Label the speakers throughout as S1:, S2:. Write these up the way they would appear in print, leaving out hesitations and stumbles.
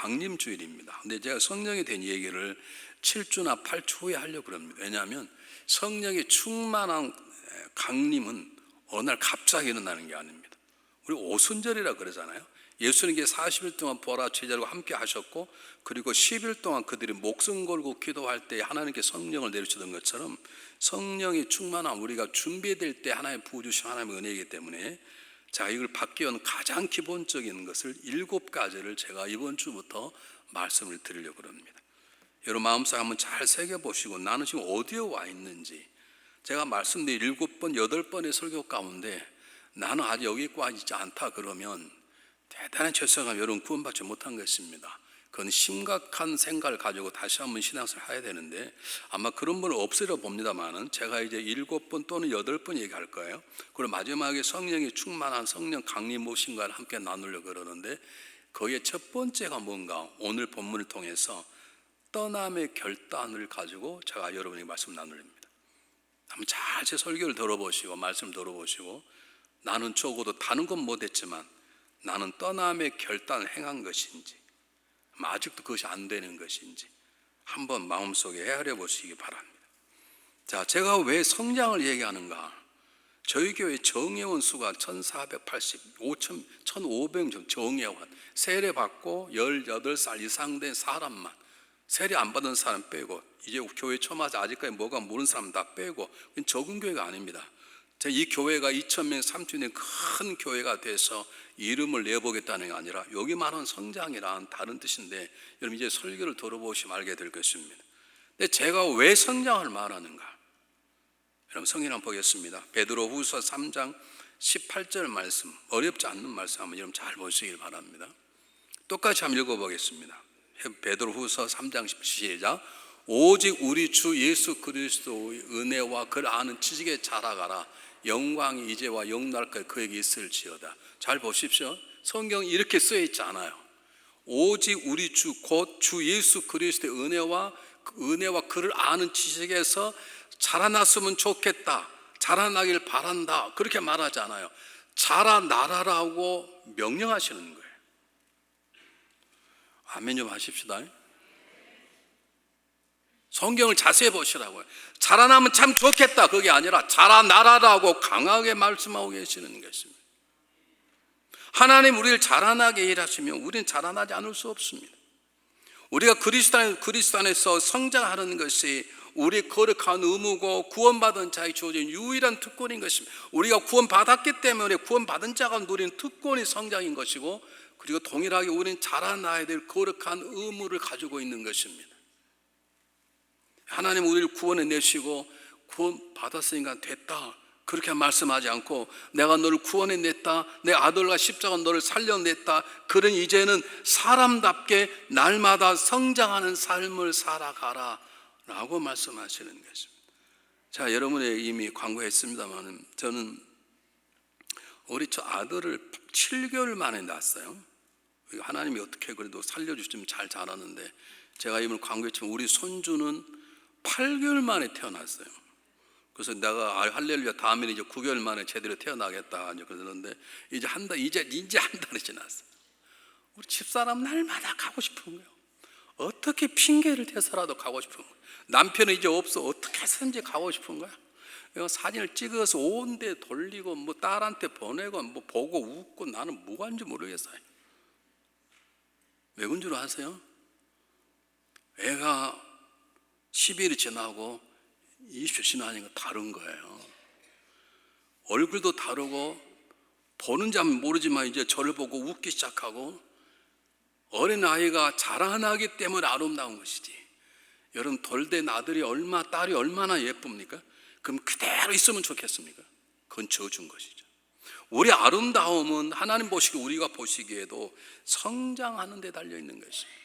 S1: 강림주일입니다. 근데 제가 성령이 된 얘기를 7주나 8주 후에 하려고 합니다. 왜냐하면 성령의 충만한 강림은 어느 날 갑자기 일어나는 게 아닙니다. 우리 오순절이라 그러잖아요. 예수님께 40일 동안 보라 제자들과 함께 하셨고, 그리고 10일 동안 그들이 목숨 걸고 기도할 때 하나님께 성령을 내리시던 것처럼 성령이 충만한 우리가 준비될 때 하나님 부어주신 하나님의 은혜이기 때문에, 자, 이걸 받기 위한 가장 기본적인 것을 7가지를 제가 이번 주부터 말씀을 드리려고 합니다. 여러분 마음속에 한번 잘 새겨보시고, 나는 지금 어디에 와 있는지, 제가 말씀드린 7번, 8번의 설교 가운데 나는 아직 여기 와 있지 않다 그러면 대단히 죄송하면 여러분 구원받지 못한 것입니다. 그건 심각한 생각을 가지고 다시 한번 신앙생활을 해야 되는데, 아마 그런 분을 없으려 봅니다만은 제가 이제 7번 또는 8번 얘기할 거예요. 그리고 마지막에 성령이 충만한 성령 강림 무엇인가를 함께 나누려고 그러는데, 거기에 첫 번째가 뭔가 오늘 본문을 통해서 떠남의 결단을 가지고 제가 여러분에게 말씀 나누립니다. 한번 잘 제 설교를 들어보시고 말씀 들어보시고, 나는 적어도 다른 건 못했지만 나는 떠남의 결단을 행한 것인지, 아직도 그것이 안 되는 것인지 한번 마음속에 헤아려 보시기 바랍니다. 자, 제가 왜 성장을 얘기하는가? 저희 교회 정예원 수가 1480, 1500 정예원, 세례 받고 18살 이상 된 사람만, 세례 안 받은 사람 빼고, 이제 교회 처음 와서 아직까지 뭐가 모르는 사람 다 빼고, 적은 교회가 아닙니다. 이 교회가 2000명 3000년 큰 교회가 돼서 이름을 내보겠다는 게 아니라 여기 말하는 성장이란 다른 뜻인데, 여러분 이제 설교를 들어보시면 알게 될 것입니다. 근데 제가 왜 성장을 말하는가? 여러분 성경 한번 보겠습니다. 베드로후서 3장 18절 말씀, 어렵지 않는 말씀 한번 여러분 잘 보시길 바랍니다. 똑같이 한번 읽어보겠습니다. 베드로후서 3장 10시작. 오직 우리 주 예수 그리스도의 은혜와 그를 아는 지식에 자라가라. 영광이 이제와 영날까지 그에게 있을지어다. 잘 보십시오. 성경이 이렇게 쓰여 있지 않아요. 오직 우리 주 곧 주 예수 그리스도의 은혜와 그를 아는 지식에서 자라났으면 좋겠다, 자라나길 바란다, 그렇게 말하지 않아요. 자라나라라고 명령하시는 거예요. 아멘 좀 하십시다. 성경을 자세히 보시라고요. 자라나면 참 좋겠다, 그게 아니라 자라나라라고 강하게 말씀하고 계시는 것입니다. 하나님 우리를 자라나게 일하시면 우리는 자라나지 않을 수 없습니다. 우리가 그리스도 안에서 성장하는 것이 우리 거룩한 의무고 구원받은 자에 주어진 유일한 특권인 것입니다. 우리가 구원받았기 때문에 구원받은 자가 누리는 특권이 성장인 것이고, 그리고 동일하게 우리는 자라나야 될 거룩한 의무를 가지고 있는 것입니다. 하나님 우리를 구원해 내시고 구원받았으니까 됐다, 그렇게 말씀하지 않고 내가 너를 구원해 냈다, 내 아들과 십자가 너를 살려냈다, 그런 이제는 사람답게 날마다 성장하는 삶을 살아가라 라고 말씀하시는 것입니다. 자, 여러분의 이미 광고했습니다만 저는 우리 저 아들을 7개월 만에 낳았어요. 하나님이 어떻게 그래도 살려주시면 잘 자라는데, 제가 이번에 광고했지만 우리 손주는 8개월 만에 태어났어요. 그래서 내가 할렐루야 다음에는 이제 9개월 만에 제대로 태어나겠다 그러는데, 이제 한 달이 지났어요. 우리 집사람 날마다 가고 싶은 거예요. 어떻게 핑계를 대서라도 가고 싶은 거예요. 남편은 이제 없어, 어떻게 해서든지 가고 싶은 거야. 사진을 찍어서 온 데 돌리고 뭐 딸한테 보내고 뭐 보고 웃고, 나는 뭐가 하는지 모르겠어요. 왜 그런 줄 아세요? 애가 10일이 지나고 20일 지나니까 다른 거예요. 얼굴도 다르고, 보는지 하면 모르지만 이제 저를 보고 웃기 시작하고, 어린아이가 자라나기 때문에 아름다운 것이지. 여러분 돌된 아들이 딸이 얼마나 예쁩니까? 그럼 그대로 있으면 좋겠습니까? 그건 저준 것이죠. 우리 아름다움은 하나님 보시기, 우리가 보시기에도 성장하는 데 달려있는 것입니다.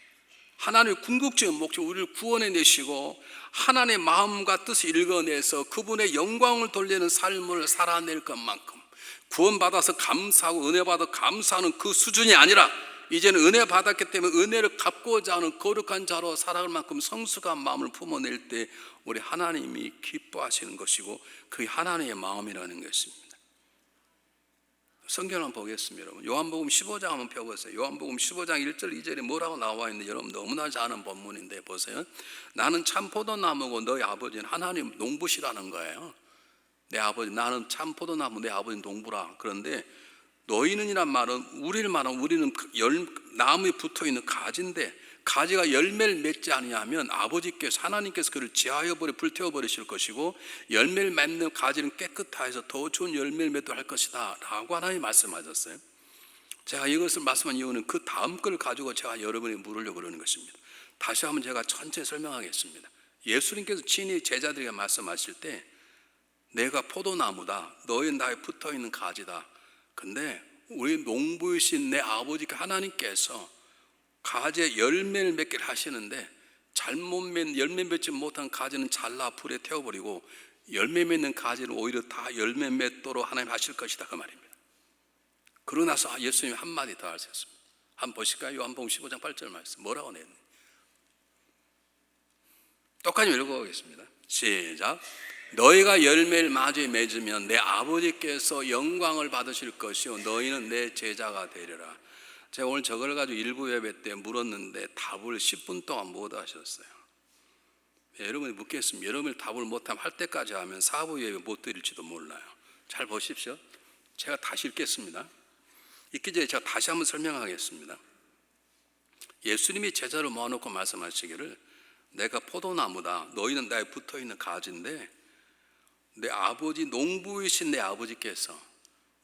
S1: 하나님의 궁극적인 목적, 우리를 구원해 내시고 하나님의 마음과 뜻을 읽어내서 그분의 영광을 돌리는 삶을 살아낼 것만큼, 구원받아서 감사하고 은혜 받아 감사하는 그 수준이 아니라, 이제는 은혜 받았기 때문에 은혜를 갚고자 하는 거룩한 자로 살아갈 만큼 성숙한 마음을 품어낼 때 우리 하나님이 기뻐하시는 것이고, 그게 하나님의 마음이라는 것입니다. 성경을 한번 보겠습니다. 여러분, 요한복음 15장 한번 펴보세요. 요한복음 15장 1절 2절에 뭐라고 나와 있는지 여러분 너무나 잘 아는 본문인데 보세요. 나는 참 포도나무고 너희 아버지는 하나님 농부시라는 거예요. 내 아버지, 나는 참 포도나무, 내 아버지는 농부라. 그런데 너희는이란 말은 우리를 말하면 우리는 나무에 붙어있는 가지인데, 가지가 열매를 맺지 아니하면 아버지께서, 하나님께서 그를 지하여 버려 불태워 버리실 것이고, 열매를 맺는 가지는 깨끗하여서 더 좋은 열매를 맺도록 할 것이다 라고 하나님이 말씀하셨어요. 제가 이것을 말씀한 이유는 그 다음 걸 가지고 제가 여러분에게 물으려고 그러는 것입니다. 다시 한번 제가 천천히 설명하겠습니다. 예수님께서 친히 제자들에게 말씀하실 때 내가 포도나무다, 너희 나에 붙어있는 가지다. 근데 우리 농부이신 내 아버지 하나님께서 가지에 열매를 맺게 하시는데, 열매 맺지 못한 가지는 잘라 불에 태워버리고 열매 맺는 가지는 오히려 다 열매 맺도록 하나님 하실 것이다, 그 말입니다. 그러고 나서 예수님이 한마디 더 하셨습니다. 한번 보실까요? 요한복음 15장 8절 말씀 뭐라고 냈는지 똑같이 읽어보겠습니다. 시작. 너희가 열매를 마저 맺으면 내 아버지께서 영광을 받으실 것이요 너희는 내 제자가 되리라. 제가 오늘 저걸 가지고 일부 예배 때 물었는데 답을 10분 동안 못 하셨어요. 여러분이 묻겠습니다. 여러분이 답을 못하면 할 때까지 하면 4부 예배 못 드릴지도 몰라요. 잘 보십시오. 제가 다시 읽겠습니다. 읽기 전에 제가 다시 한번 설명하겠습니다. 예수님이 제자를 모아놓고 말씀하시기를 내가 포도나무다, 너희는 나에 붙어있는 가지인데, 내 아버지, 농부이신 내 아버지께서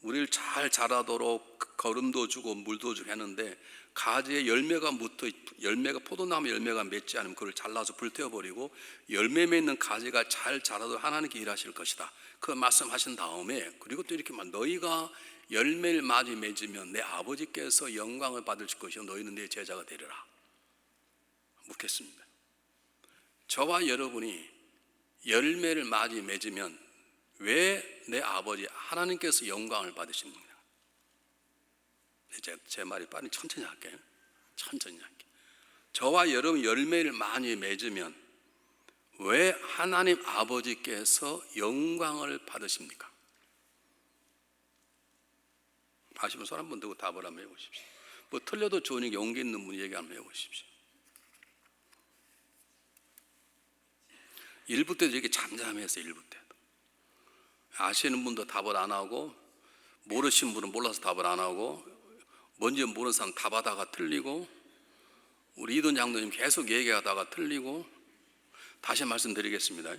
S1: 우리를 잘 자라도록 거름도 주고 물도 주고 했는데, 가지에 열매가 포도나무 열매가 맺지 않으면 그걸 잘라서 불태워버리고 열매 맺는 가지가 잘 자라도록 하나님께 일하실 것이다, 그 말씀하신 다음에, 그리고 또 이렇게 말, 너희가 열매를 많이 맺으면 내 아버지께서 영광을 받으실 것이요 너희는 내 제자가 되리라. 묻겠습니다. 저와 여러분이 열매를 많이 맺으면 왜 내 아버지 하나님께서 영광을 받으십니까? 제 말이 빨리 천천히 할게요. 천천히 할게요. 저와 여러분 열매를 많이 맺으면 왜 하나님 아버지께서 영광을 받으십니까? 아시면 손 한번 들고 답을 한번 해보십시오. 뭐 틀려도 좋으니까 용기 있는 분 얘기 한번 해보십시오. 1부 때도 이렇게 잠잠했어요. 1부 때도 아시는 분도 답을 안 하고, 모르시는 분은 몰라서 답을 안 하고, 뭔지 모르는 사람 답하다가 틀리고, 우리 이돈 장로님 계속 얘기하다가 틀리고. 다시 말씀드리겠습니다.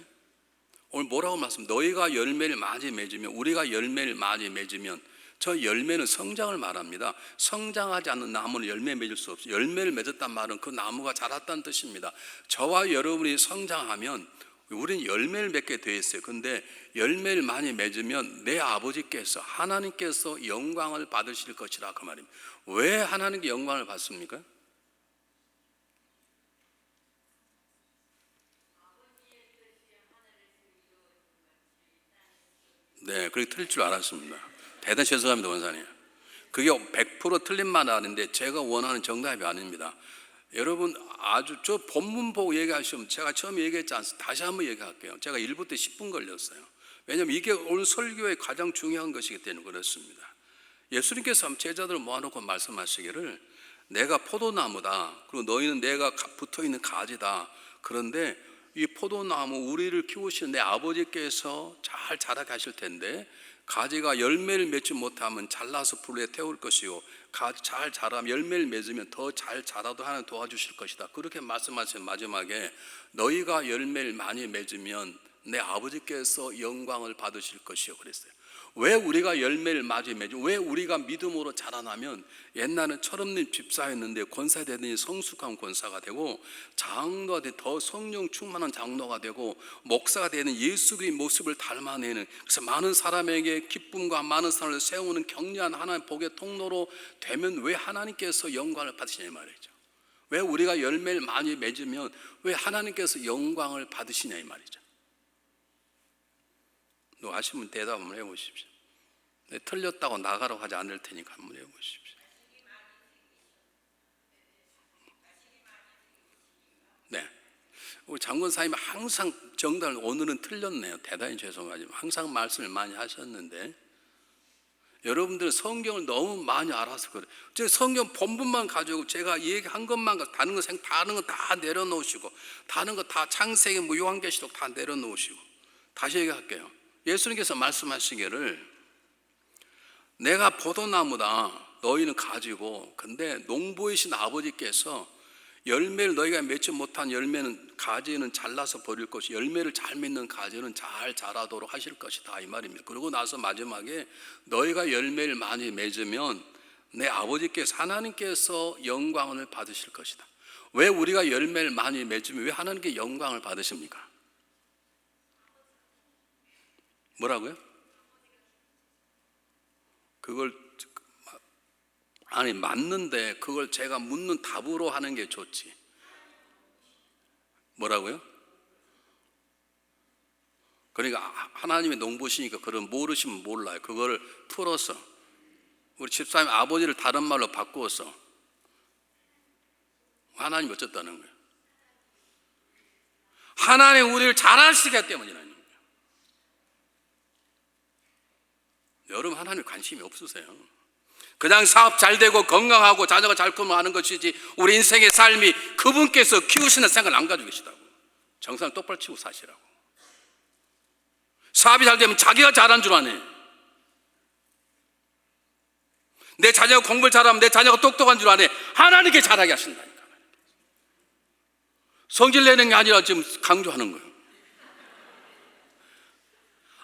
S1: 오늘 뭐라고 말씀? 너희가 열매를 많이 맺으면, 우리가 열매를 많이 맺으면, 저 열매는 성장을 말합니다. 성장하지 않는 나무는 열매 맺을 수 없어요. 열매를 맺었단 말은 그 나무가 자랐다는 뜻입니다. 저와 여러분이 성장하면 우리는 열매를 맺게 되어 있어요. 그런데 열매를 많이 맺으면 내 아버지께서, 하나님께서 영광을 받으실 것이라, 그 말입니다. 왜 하나님께 영광을 받습니까? 네, 그렇게 틀릴 줄 알았습니다. 대단히 죄송합니다, 원사님. 그게 100% 틀린 말 아닌데 제가 원하는 정답이 아닙니다. 여러분, 아주 저 본문 보고 얘기하시면, 제가 처음에 얘기했지 않습니까? 다시 한번 얘기할게요. 제가 1부 때 10분 걸렸어요. 왜냐하면 이게 오늘 설교의 가장 중요한 것이기 때문에 그렇습니다. 예수님께서 제자들을 모아놓고 말씀하시기를 내가 포도나무다, 그리고 너희는 내가 붙어있는 가지다. 그런데 이 포도나무, 우리를 키우시는 내 아버지께서 잘 자라게 하실 텐데, 가지가 열매를 맺지 못하면 잘라서 불에 태울 것이요 잘 자라면, 열매를 맺으면 더 잘 자라도 하나님 도와주실 것이다, 그렇게 말씀하신 마지막에 너희가 열매를 많이 맺으면 내 아버지께서 영광을 받으실 것이요 그랬어요. 왜 우리가 열매를 많이 맺으면, 왜 우리가 믿음으로 자라나면, 옛날은 철없는 집사였는데 권사 되더니 성숙한 권사가 되고, 장로가 되더 더 성령 충만한 장로가 되고, 목사가 되는 예수 그리스도의 모습을 닮아내는, 그래서 많은 사람에게 기쁨과 많은 사람을 세우는 경륜한 하나님 복의 통로로 되면 왜 하나님께서 영광을 받으시냐 말이죠. 왜 우리가 열매를 많이 맺으면 왜 하나님께서 영광을 받으시냐 이 말이죠. 너 아시면 대답 한번 해보십시오. 네, 틀렸다고 나가라고 하지 않을 테니까 한번 해보십시오. 네, 우리 장군사님이 항상 정답을, 오늘은 틀렸네요. 대단히 죄송하지만 항상 말씀을 많이 하셨는데, 여러분들은 성경을 너무 많이 알아서 그래요. 제 성경 본문만 가지고 제가 얘기한 것만 다른 거 다 내려놓으시고, 다른 거 다 창세기, 요한계시록 다 내려놓으시고. 다시 얘기할게요. 예수님께서 말씀하시기를 내가 포도나무다, 너희는 가지고, 근데 농부이신 아버지께서 열매를 너희가 맺지 못한 열매는 가지는 잘라서 버릴 것이, 열매를 잘 맺는 가지는 잘 자라도록 하실 것이다, 이 말입니다. 그러고 나서 마지막에 너희가 열매를 많이 맺으면 내 아버지께서, 하나님께서 영광을 받으실 것이다. 왜 우리가 열매를 많이 맺으면 왜 하나님께 영광을 받으십니까? 뭐라고요? 그걸 아니 맞는데 그걸 제가 묻는 답으로 하는 게 좋지. 뭐라고요? 그러니까 하나님의 농부시니까 그걸 모르시면 몰라요. 그걸 풀어서 우리 집사님 아버지를 다른 말로 바꾸어서 하나님이 어쨌다는 거예요? 하나님 우리를 잘하시기 때문이라는 거예요. 여러분 하나님 관심이 없으세요. 그냥 사업 잘 되고 건강하고 자녀가 잘 크면 하는 것이지, 우리 인생의 삶이 그분께서 키우시는 생각을 안 가지고 계시다고. 정상을 똑바로 치고 사시라고. 사업이 잘 되면 자기가 잘한 줄 아네. 내 자녀가 공부를 잘하면 내 자녀가 똑똑한 줄 아네. 하나님께 잘하게 하신다니까. 성질 내는 게 아니라 지금 강조하는 거예요.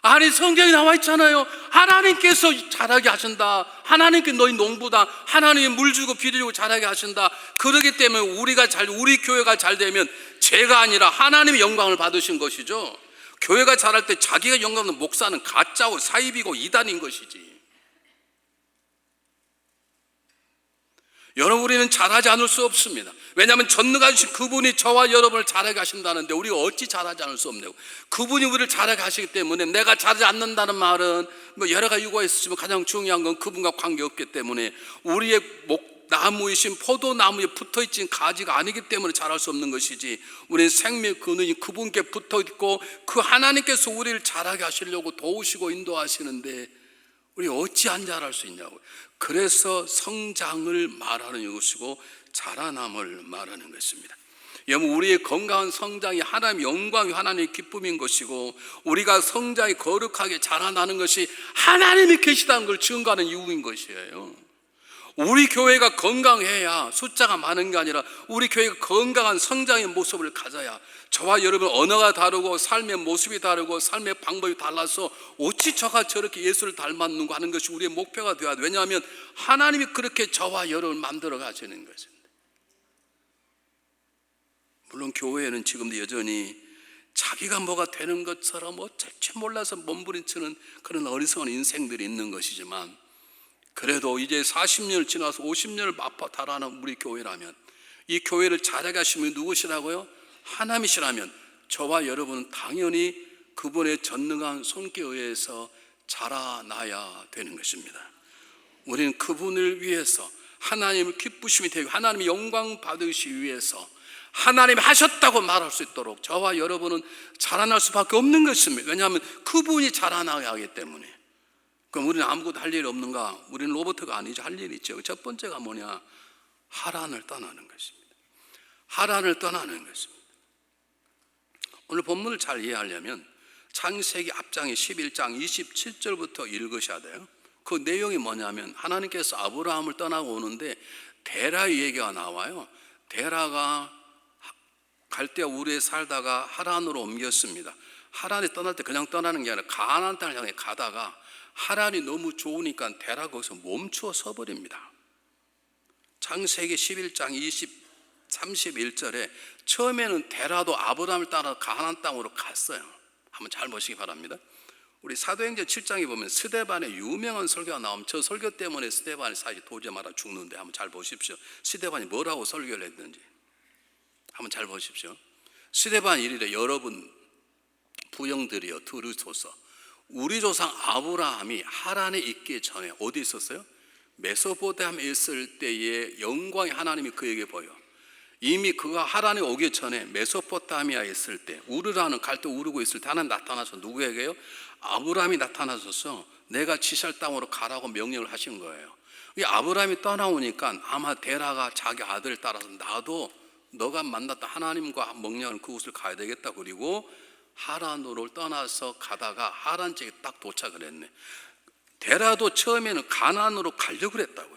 S1: 아니 성경에 나와 있잖아요. 하나님께서 잘하게 하신다. 하나님께 너희 농부다. 하나님이 물 주고 비료 주고 잘하게 하신다. 그러기 때문에 우리 교회가 잘 되면 제가 아니라 하나님의 영광을 받으신 것이죠. 교회가 잘할 때 자기가 영광 받는 목사는 가짜고 사입이고 이단인 것이지. 여러분 우리는 잘하지 않을 수 없습니다. 왜냐하면 전능하신 그분이 저와 여러분을 잘하게 하신다는데 우리가 어찌 잘하지 않을 수 없냐고. 그분이 우리를 잘하게 하시기 때문에 내가 잘하지 않는다는 말은 여러 가지 이유가 있으시면 가장 중요한 건 그분과 관계없기 때문에, 우리의 나무이신 포도나무에 붙어있진 가지가 아니기 때문에 잘할 수 없는 것이지, 우리는 생명의 근원이 그분께 붙어있고 그 하나님께서 우리를 잘하게 하시려고 도우시고 인도하시는데 우리 어찌 안 잘할 수 있냐고. 그래서 성장을 말하는 것이고 자라남을 말하는 것입니다. 여러분 우리의 건강한 성장이 하나님의 영광이 하나님의 기쁨인 것이고, 우리가 성장이 거룩하게 자라나는 것이 하나님이 계시다는 걸 증거하는 이유인 것이에요. 우리 교회가 건강해야 숫자가 많은 게 아니라 우리 교회가 건강한 성장의 모습을 가져야, 저와 여러분 언어가 다르고 삶의 모습이 다르고 삶의 방법이 달라서 어찌 저가 저렇게 예수를 닮았는가 하는 것이 우리의 목표가 되어야 돼. 왜냐하면 하나님이 그렇게 저와 여러분을 만들어 가시는 것입니다. 물론 교회에는 지금도 여전히 자기가 뭐가 되는 것처럼 어쩔 몰라서 몸부림치는 그런 어리석은 인생들이 있는 것이지만, 그래도 이제 40년을 지나서 50년을 달아난 우리 교회라면, 이 교회를 잘하게 하시면 누구시라고요? 하나님이시라면 저와 여러분은 당연히 그분의 전능한 손길에 의해서 자라나야 되는 것입니다. 우리는 그분을 위해서 하나님을 기쁘심이 되고 하나님의 영광 받으시기 위해서 하나님이 하셨다고 말할 수 있도록 저와 여러분은 자라날 수밖에 없는 것입니다. 왜냐하면 그분이 자라나게 하기 때문에. 그럼 우리는 아무것도 할 일이 없는가? 우리는 로봇가 아니죠. 할 일이 있죠. 첫 번째가 뭐냐? 하란을 떠나는 것입니다. 하란을 떠나는 것입니다. 오늘 본문을 잘 이해하려면 창세기 앞장의 11장 27절부터 읽으셔야 돼요. 그 내용이 뭐냐면 하나님께서 아브라함을 떠나고 오는데 데라의 얘기가 나와요. 데라가 갈대아 우르에 살다가 하란으로 옮겼습니다. 하란에 떠날 때 그냥 떠나는 게 아니라 가나안 땅을 향해 가다가 하란이 너무 좋으니까 데라가 거기서 멈추어 서버립니다. 창세기 11장 31절에 처음에는 데라도 아브라함을 따라 가나안 땅으로 갔어요. 한번 잘 보시기 바랍니다. 우리 사도행전 7장에 보면 스데반의 유명한 설교가 나오면 저 설교 때문에 스데반이 사실 도저히 말아 죽는데 한번 잘 보십시오. 스데반이 뭐라고 설교를 했는지 한번 잘 보십시오. 스데반이 이르되 여러분 부형들이여 들으소서. 우리 조상 아브라함이 하란에 있기 전에 어디 있었어요? 메소포타미아에 있을 때의 영광이 하나님이 그에게 보여 이미 그가 하란에 오기 전에 메소포타미아에 있을 때, 우르라는 갈대 우르고 있을 때 하나님 나타나서 누구에게요? 아브라함이 나타나셔서 내가 지시할 땅으로 가라고 명령을 하신 거예요. 이 아브라함이 떠나오니까 아마 데라가 자기 아들을 따라서 나도 너가 만났던 하나님과 명령하는 그곳을 가야 되겠다. 그리고 하란으로 떠나서 가다가 하란 지역에 딱 도착을 했네. 데라도 처음에는 가나안으로 가려고 그랬다고요.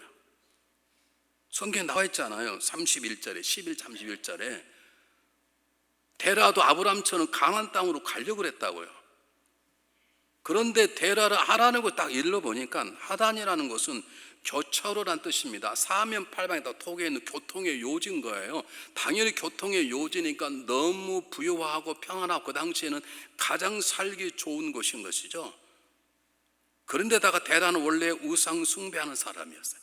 S1: 성경에 나와 있잖아요. 31절에 11, 31절에 데라도 아브라함처럼 가나안 땅으로 가려고 그랬다고요. 그런데 데라를 하란으로 딱 일러보니까 하란이라는 것은 교차로란 뜻입니다. 사면팔방에다 토기에 있는 교통의 요지인 거예요. 당연히 교통의 요지니까 너무 부유하고 평안하고 그 당시에는 가장 살기 좋은 곳인 것이죠. 그런데다가 데라는 원래 우상 숭배하는 사람이었어요.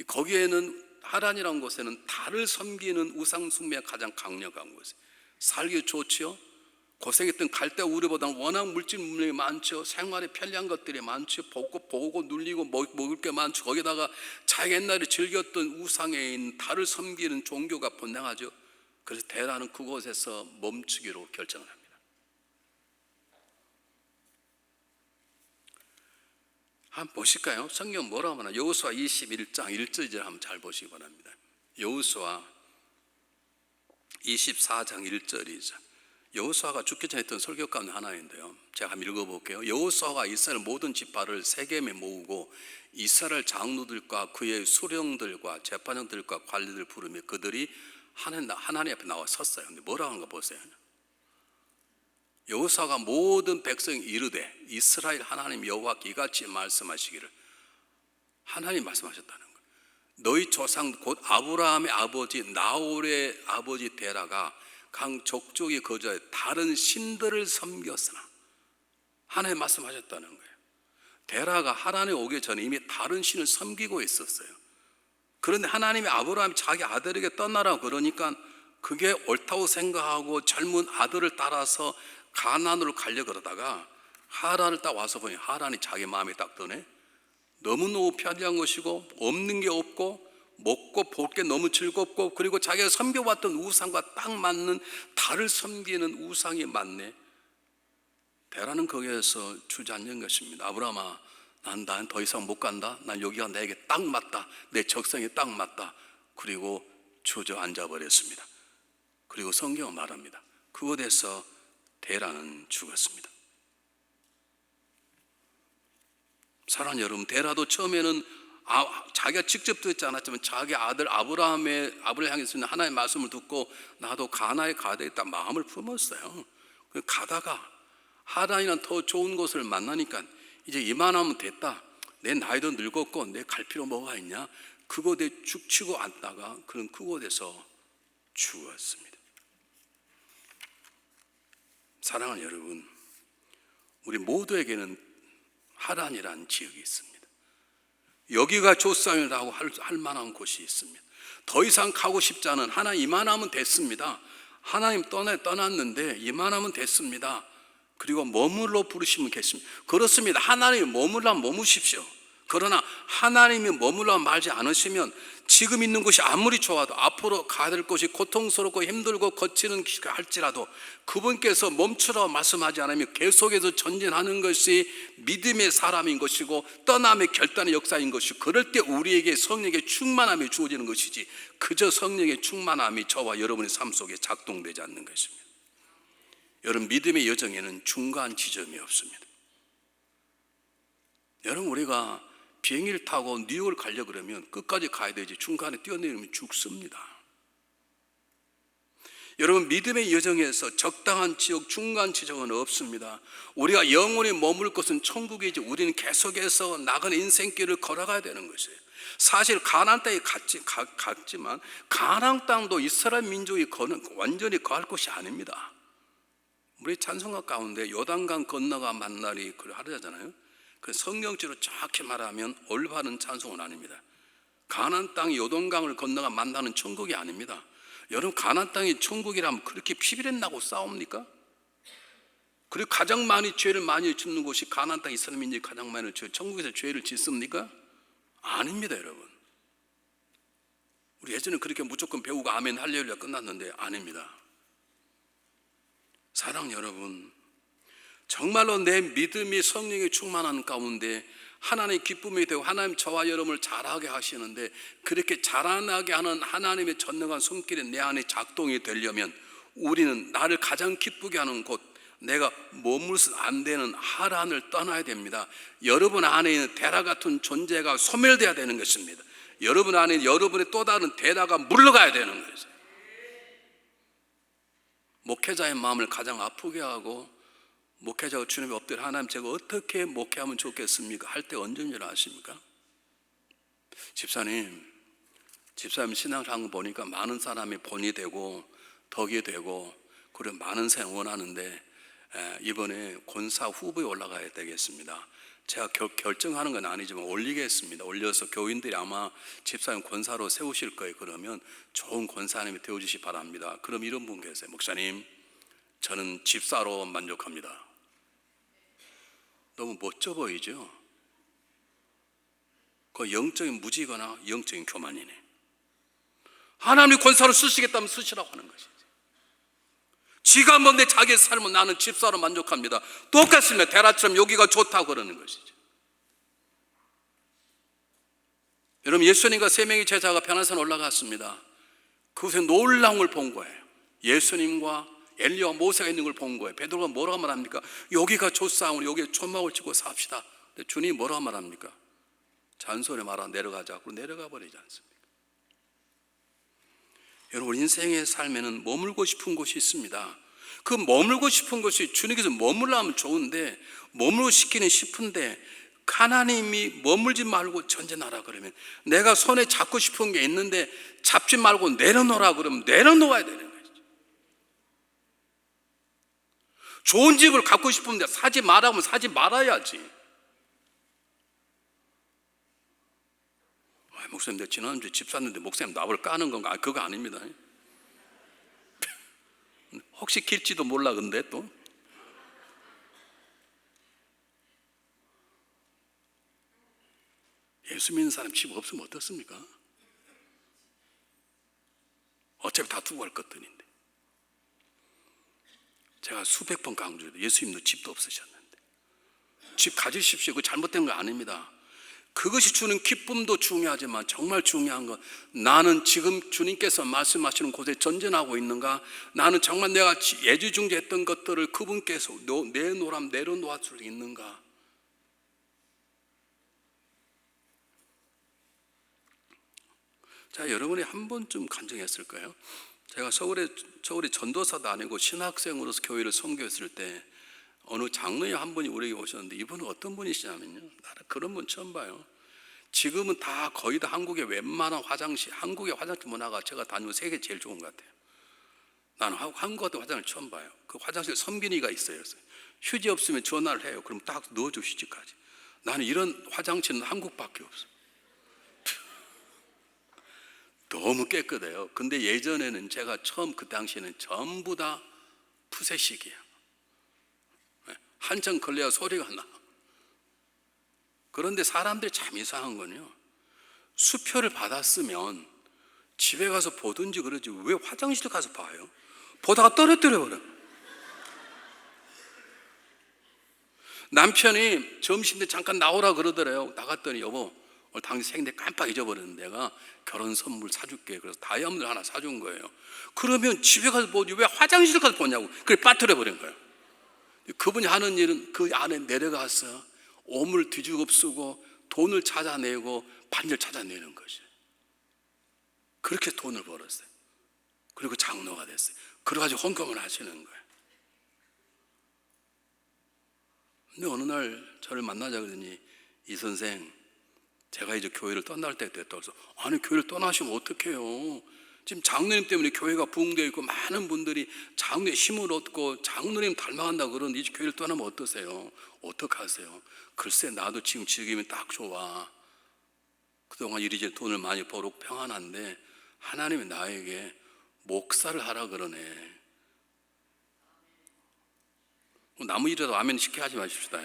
S1: 거기에는 하란이라는 곳에는 달을 섬기는 우상 숭배가 가장 강력한 곳이에요. 살기 좋지요. 고생했던 갈대 우르보다는 워낙 물질 물량이 많죠. 생활에 편리한 것들이 많죠. 보고 눌리고 먹을 게 많죠. 거기다가 자기가 옛날에 즐겼던 우상에 있는 달을 섬기는 종교가 번영하죠. 그래서 데라는 그곳에서 멈추기로 결정을 합니다. 한번 보실까요? 성경 뭐라고 하나? 여호수아 21장 1절 한번 잘 보시기 바랍니다. 여호수아 24장 1절이죠. 여호수아가 죽기 전에 했던 설교 가운데 하나인데요. 제가 한번 읽어볼게요. 여호수아가 이스라엘 모든 지파를 세겜에 모으고 이스라엘 장로들과 그의 수령들과 재판장들과 관리들 부르며 그들이 하나님 앞에 나와 섰어요. 근데 뭐라고 하는 거 보세요. 여호수아가 모든 백성이 이르되 이스라엘 하나님 여호와께 이같이 말씀하시기를, 하나님 말씀하셨다는 거예요. 너희 조상 곧 아브라함의 아버지 나홀의 아버지 데라가 각 족족이 거주하여 다른 신들을 섬겼으나, 하나님 말씀하셨다는 거예요. 데라가 하란에 오기 전에 이미 다른 신을 섬기고 있었어요. 그런데 하나님이 아브라함이 자기 아들에게 떠나라고 그러니까 그게 옳다고 생각하고 젊은 아들을 따라서 가나안으로 가려 그러다가 하란을 딱 와서 보니 하란이 자기 마음에 딱 드네. 너무너무 편리한 것이고 없는 게 없고 먹고 볼 게 너무 즐겁고, 그리고 자기가 섬겨왔던 우상과 딱 맞는 달을 섬기는 우상이 맞네. 데라는 거기에서 주저앉은 것입니다. 아브라함아, 난 더 이상 못 간다. 난 여기가 내게 딱 맞다. 내 적성에 딱 맞다. 그리고 주저앉아 버렸습니다. 그리고 성경은 말합니다. 그곳에서 데라는 죽었습니다. 사랑하는 여러분, 데라도 처음에는 자기가 직접 듣지 않았지만 자기 아들 아브라함을 향해서 있는 하나님의 말씀을 듣고 나도 가나안에 가야 되겠다 마음을 품었어요. 가다가 하란이란 더 좋은 곳을 만나니까 이제 이만하면 됐다. 내 나이도 늙었고 내 갈 필요 뭐가 있냐. 그곳에 죽치고 앉다가 그는 그곳에서 죽었습니다. 사랑하는 여러분, 우리 모두에게는 하란이라는 지역이 있습니다. 여기가 조상이라고 할 만한 곳이 있습니다. 더 이상 가고 싶지 않은, 하나님 이만하면 됐습니다. 하나님 떠났는데 이만하면 됐습니다. 그리고 머물러 부르시면 계십니다. 그렇습니다. 하나님이 머물라면 머무십시오. 그러나 하나님이 머물러 말지 않으시면 지금 있는 곳이 아무리 좋아도 앞으로 가야 될 곳이 고통스럽고 힘들고 거치는 길을 할지라도 그분께서 멈추라고 말씀하지 않으면 계속해서 전진하는 것이 믿음의 사람인 것이고 떠남의 결단의 역사인 것이고, 그럴 때 우리에게 성령의 충만함이 주어지는 것이지 그저 성령의 충만함이 저와 여러분의 삶 속에 작동되지 않는 것입니다. 여러분, 믿음의 여정에는 중간 지점이 없습니다. 여러분, 우리가 비행기를 타고 뉴욕을 가려고 그러면 끝까지 가야 되지 중간에 뛰어내리면 죽습니다. 여러분, 믿음의 여정에서 적당한 지역, 중간 지점은 없습니다. 우리가 영원히 머물 곳은 천국이지 우리는 계속해서 나간 인생길을 걸어가야 되는 것이에요. 사실 가나안 땅에 갔지만 가나안 땅도 이스라엘 민족이 완전히 거할 곳이 아닙니다. 우리 찬송가 가운데 요단강 건너가 만날이 하잖아요. 그 성경적으로 정확히 말하면 올바른 찬송은 아닙니다. 가나안 땅이 요단강을 건너가 만나는 천국이 아닙니다. 여러분, 가나안 땅이 천국이라면 그렇게 피비린나고 싸웁니까? 그리고 가장 많이 죄를 많이 짓는 곳이 가나안 땅 이스라엘 민족이 가장 많이 천국에서 죄를 짓습니까? 아닙니다, 여러분. 우리 예전에 그렇게 무조건 배우고 아멘 할렐루야 끝났는데 아닙니다. 사랑 여러분, 정말로 내 믿음이 성령이 충만한 가운데 하나님의 기쁨이 되고 하나님 저와 여러분을 자라게 하시는데, 그렇게 자라나게 하는 하나님의 전능한 손길이 내 안에 작동이 되려면 우리는 나를 가장 기쁘게 하는 곳, 내가 머물서 안 되는 하란을 떠나야 됩니다. 여러분 안에 있는 데라 같은 존재가 소멸되어야 되는 것입니다. 여러분 안에 여러분의 또 다른 데라가 물러가야 되는 거죠. 목회자의 마음을 가장 아프게 하고, 목회자가 주님의 엎드려 하나님 제가 어떻게 목회하면 좋겠습니까? 할 때 언제인 줄 아십니까? 집사님 신앙을 한 거 보니까 많은 사람이 본이 되고 덕이 되고 그리고 많은 생을 원하는데 이번에 권사 후보에 올라가야 되겠습니다. 제가 결정하는 건 아니지만 올리겠습니다. 올려서 교인들이 아마 집사님 권사로 세우실 거예요. 그러면 좋은 권사님이 되어주시 바랍니다. 그럼 이런 분 계세요. 목사님, 저는 집사로 만족합니다. 너무 멋져 보이죠? 그 영적인 무지거나 영적인 교만이네. 하나님이 권사로 쓰시겠다면 쓰시라고 하는 것이지. 지가 뭔데 자기의 삶은 나는 집사로 만족합니다. 똑같습니다. 데라처럼 여기가 좋다고 그러는 것이죠. 여러분, 예수님과 세 명의 제자가 변화산 올라갔습니다. 그곳에 놀라운 걸 본 거예요. 예수님과 엘리야와 모세가 있는 걸 본 거예요. 베드로가 뭐라고 말합니까? 여기가 좋사오니 여기에 초막을 치고 삽시다. 근데 주님이 뭐라고 말합니까? 잔소리 말아 내려가자. 그리고 내려가 버리지 않습니까? 여러분, 인생의 삶에는 머물고 싶은 곳이 있습니다. 그 머물고 싶은 곳이 주님께서 머물라면 좋은데, 머물고 싶은데 하나님이 머물지 말고 전진하라 그러면, 내가 손에 잡고 싶은 게 있는데 잡지 말고 내려놓으라 그러면 내려놓아야 되는 거예요. 좋은 집을 갖고 싶은데 사지 말라면 사지 말아야지. 목사님, 내가 지난주에 집 샀는데 목사님 나를 까는 건가? 그거 아닙니다. 혹시 길지도 몰라. 근데 또 예수 믿는 사람 집 없으면 어떻습니까? 어차피 다 두고 갈 것들인데. 제가 수백 번 강조해도 예수님도 집도 없으셨는데 집 가지십시오. 그거 잘못된 거 아닙니다. 그것이 주는 기쁨도 중요하지만 정말 중요한 건, 나는 지금 주님께서 말씀하시는 곳에 전진하고 있는가? 나는 정말 내가 예지중지했던 것들을 그분께서 내려놓을 수 있는가? 자, 여러분이 한 번쯤 간증했을까요? 제가 서울에 전도사도 아니고 신학생으로서 교회를 선교했을 때 어느 장로님 한 분이 우리에게 오셨는데, 이분은 어떤 분이시냐면요, 나는 그런 분 처음 봐요. 지금은 다 거의 다 한국의 웬만한 화장실, 한국의 화장실 문화가 제가 다니고 세계 제일 좋은 것 같아요. 나는 한국 같은 화장실 처음 봐요. 그 화장실 섬기니가 있어요. 휴지 없으면 전화를 해요. 그럼 딱 넣어줘, 휴지까지. 나는 이런 화장실은 한국밖에 없어. 너무 깨끗해요. 근데 예전에는 제가 처음 그 당시에는 전부 다 푸세식이야. 한참 걸려야 소리가 나. 그런데 사람들이 참 이상한 건요, 수표를 받았으면 집에 가서 보든지 그러지 왜 화장실에 가서 봐요? 보다가 떨어뜨려버려. 남편이 점심 때 잠깐 나오라 그러더래요. 나갔더니, 여보 오늘 당신 생일인데 깜빡 잊어버렸는데 내가 결혼 선물 사줄게. 그래서 다이아몬드 하나 사준 거예요. 그러면 집에 가서 보지 왜 화장실에 가서 보냐고. 그래 빠뜨려버린 거예요. 그분이 하는 일은 그 안에 내려가서 오물 뒤죽업 쓰고 돈을 찾아내고 반절 찾아내는 것이에요. 그렇게 돈을 벌었어요. 그리고 장로가 됐어요. 그래가지고 헌금을 하시는 거예요. 근데 어느 날 저를 만나자 그러더니, 이 선생, 제가 이제 교회를 떠날 때 됐다고 해서, 아니 교회를 떠나시면 어떡해요? 지금 장로님 때문에 교회가 부흥되어 있고 많은 분들이 장로의 힘을 얻고 장로님 닮아간다고 그러는데 이제 교회를 떠나면 어떠세요? 어떡하세요? 글쎄, 나도 지금이면 딱 좋아. 그동안 이리저리 돈을 많이 벌고 평안한데 하나님이 나에게 목사를 하라 그러네. 남의 일이라도 아멘 쉽게 하지 마십시다.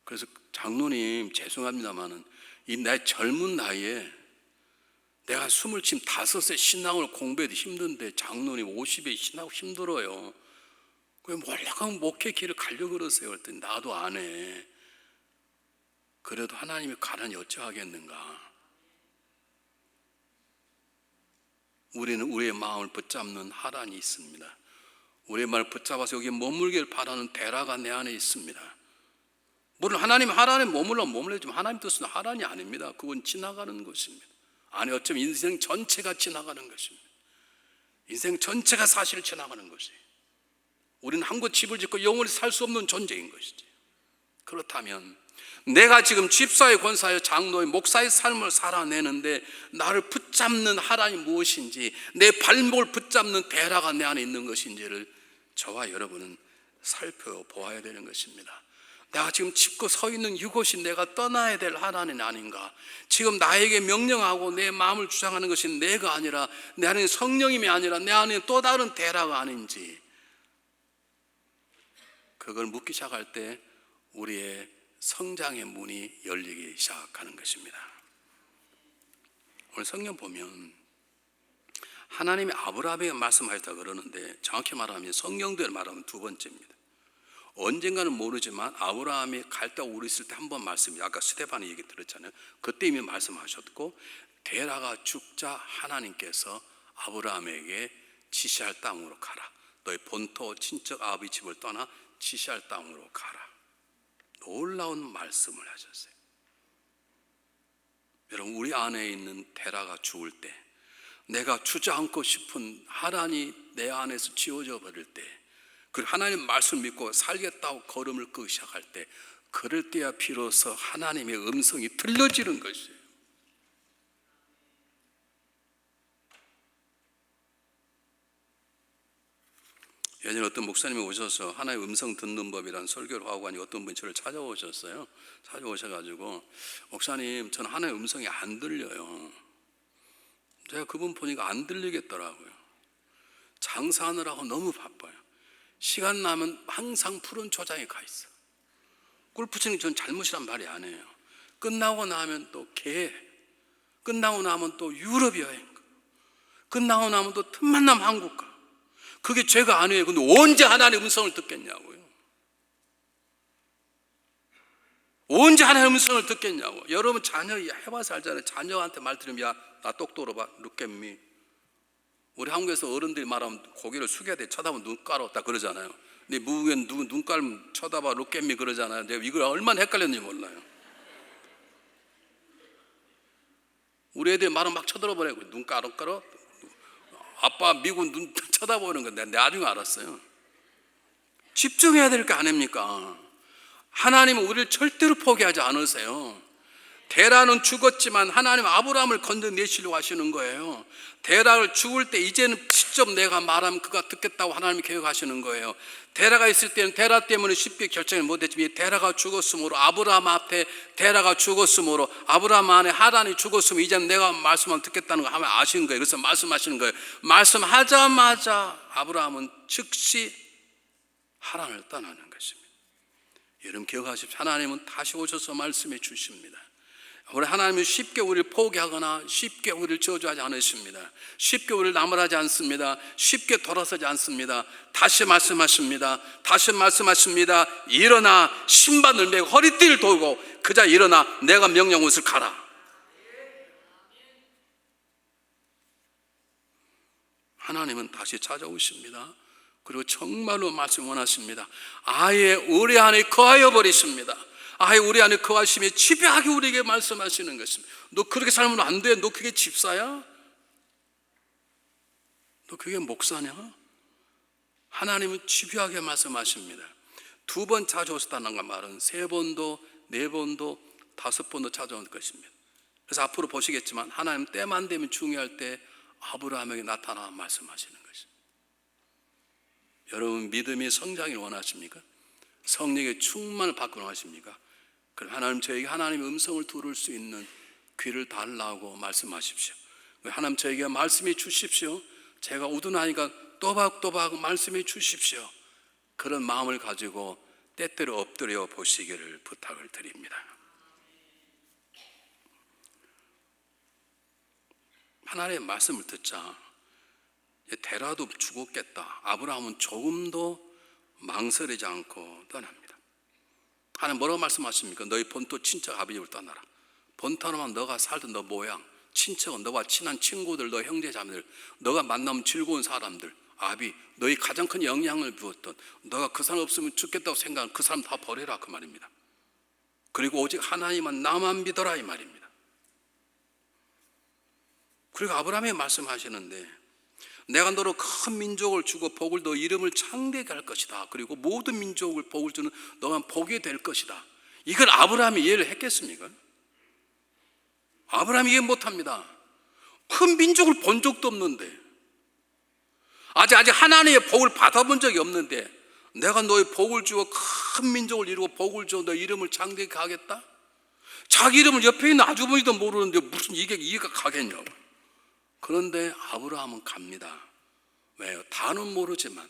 S1: 그래서 장로님 죄송합니다마는 이 내 젊은 나이에 내가 25세 신앙을 공부해도 힘든데 장로님 50에 신앙 힘들어요. 왜 몰락하면 목회 길을 가려고 그러세요? 그랬더니 나도 안 해. 그래도 하나님이 가라니 어찌하겠는가. 우리는 우리의 마음을 붙잡는 하란이 있습니다. 우리의 마음을 붙잡아서 여기에 머물기를 바라는 데라가 내 안에 있습니다. 물론 하나님 하란에 머물러지만 하나님 뜻은 하란이 아닙니다. 그건 지나가는 것입니다. 아니 어쩌면 인생 전체가 지나가는 것입니다. 인생 전체가 사실 지나가는 것이에요. 우리는 한 곳 집을 짓고 영원히 살 수 없는 존재인 것이지. 그렇다면 내가 지금 집사의 권사의 장로의 목사의 삶을 살아내는데 나를 붙잡는 하란이 무엇인지, 내 발목을 붙잡는 데라가 내 안에 있는 것인지를 저와 여러분은 살펴보아야 되는 것입니다. 내가 지금 짚고 서 있는 이곳이 내가 떠나야 될 하나님 아닌가? 지금 나에게 명령하고 내 마음을 주장하는 것이 내가 아니라 내 안에 성령님이 아니라 내 안에 또 다른 데라가 아닌지, 그걸 묻기 시작할 때 우리의 성장의 문이 열리기 시작하는 것입니다. 오늘 성경 보면 하나님이 아브라함에게 말씀하셨다 그러는데 정확히 말하면 성경대로 말하면 두 번째입니다. 언젠가는 모르지만 아브라함이 갈대 우르 있을 때 한 번 말씀이, 아까 스데반의 얘기 들었잖아요. 그때 이미 말씀하셨고, 데라가 죽자 하나님께서 아브라함에게 지시할 땅으로 가라. 너의 본토 친척 아비 집을 떠나 지시할 땅으로 가라. 놀라운 말씀을 하셨어요. 여러분, 우리 안에 있는 데라가 죽을 때, 내가 주저앉고 싶은 하란이 내 안에서 지워져 버릴 때, 그리고 하나님 말씀 믿고 살겠다고 걸음을 끄기 시작할 때, 그럴 때야 비로소 하나님의 음성이 들려지는 것이에요. 예전에 어떤 목사님이 오셔서 하나님의 음성 듣는 법이라는 설교를 하고 하니 어떤 분이 저를 찾아오셨어요. 찾아오셔가지고, 목사님, 저는 하나님의 음성이 안 들려요. 제가 그분 보니까 안 들리겠더라고요. 장사하느라고 너무 바빠요. 시간 나면 항상 푸른 초장에 가 있어. 골프 치는 게 전 잘못이란 말이 아니에요. 끝나고 나면 또 계획, 끝나고 나면 또 유럽 여행, 끝나고 나면 또 틈만 나면 한국 가. 그게 죄가 아니에요. 근데 언제 하나님의 음성을 듣겠냐고요. 언제 하나님의 음성을 듣겠냐고. 여러분 자녀 해봐서 알잖아요. 자녀한테 말 들으면, 야, 나 똑똑히 봐. Look at me. 우리 한국에서 어른들이 말하면 고개를 숙여야 돼. 쳐다보면 눈 깔았다 그러잖아요. 근데 미국엔 눈 깔면 쳐다봐 Look at me 그러잖아요. 내가 이걸 얼마나 헷갈렸는지 몰라요. 우리 애들이 말은 막 쳐들어버려요. 눈 깔아. 아빠 미국 눈 쳐다보는 건데 나중에 알았어요. 집중해야 될 거 아닙니까? 하나님은 우리를 절대로 포기하지 않으세요. 데라는 죽었지만 하나님 아브라함을 건져내시려고 하시는 거예요. 데라를 죽을 때 이제는 직접 내가 말하면 그가 듣겠다고 하나님이 계획하시는 거예요. 데라가 있을 때는 데라 때문에 쉽게 결정을 못했지만, 데라가 죽었으므로, 아브라함 앞에 데라가 죽었으므로, 아브라함 안에 하란이 죽었으므로 이제는 내가 말씀하면 듣겠다는 거 하면 아시는 거예요. 그래서 말씀하시는 거예요. 말씀하자마자 아브라함은 즉시 하란을 떠나는 것입니다. 여러분 기억하십시오. 하나님은 다시 오셔서 말씀해 주십니다. 우리 하나님은 쉽게 우리를 포기하거나 쉽게 우리를 저주하지 않으십니다. 쉽게 우리를 나무라지 않습니다. 쉽게 돌아서지 않습니다. 다시 말씀하십니다. 다시 말씀하십니다. 일어나 신발을 메고 허리띠를 돌고 그자 일어나 내가 명령 옷을 가라. 하나님은 다시 찾아오십니다. 그리고 정말로 말씀 원하십니다. 아예 우리 안에 거하여 버리십니다. 아예 우리 안에 거하시며 집요하게 우리에게 말씀하시는 것입니다. 너 그렇게 살면 안 돼. 너 그게 집사야? 너 그게 목사냐? 하나님은 집요하게 말씀하십니다. 2번 찾아오셨다는 말은 3번도 4번도 5번도 찾아온 것입니다. 그래서 앞으로 보시겠지만 하나님 때만 되면 중요할 때 아브라함에게 나타나 말씀하시는 것입니다. 여러분 믿음이 성장을 원하십니까? 성령의 충만을 받고 원하십니까? 그럼 하나님 저에게 하나님의 음성을 들을 수 있는 귀를 달라고 말씀하십시오. 하나님 저에게 말씀해 주십시오. 제가 우둔하니까 또박또박 말씀해 주십시오. 그런 마음을 가지고 때때로 엎드려 보시기를 부탁을 드립니다. 하나님의 말씀을 듣자 데라도 죽었겠다. 아브라함은 조금도 망설이지 않고 떠납니다. 하나님 뭐라고 말씀하십니까? 너희 본토 친척 아비집을 떠나라. 본토로만 너가 살던 너 모양, 친척은 너와 친한 친구들, 너 형제자매들, 너가 만나면 즐거운 사람들, 아비, 너희 가장 큰 영향을 주었던, 너가 그 사람 없으면 죽겠다고 생각하는 그 사람 다 버려라, 그 말입니다. 그리고 오직 하나님만 나만 믿어라, 이 말입니다. 그리고 아브라함이 말씀하시는데, 내가 너로 큰 민족을 주고 복을 너 이름을 창대하게 할 것이다. 그리고 모든 민족을 복을 주는 너만 복이 될 것이다. 이걸 아브라함이 이해를 했겠습니까? 아브라함이 이해 못합니다. 큰 민족을 본 적도 없는데, 아직 하나님의 복을 받아본 적이 없는데, 내가 너의 복을 주어 큰 민족을 이루고 복을 주어 너 이름을 창대하게 하겠다? 자기 이름을 옆에 있는 아주머니도 모르는데 무슨 이게 이해가 가겠냐고. 그런데 아브라함은 갑니다. 왜요? 다는 모르지만,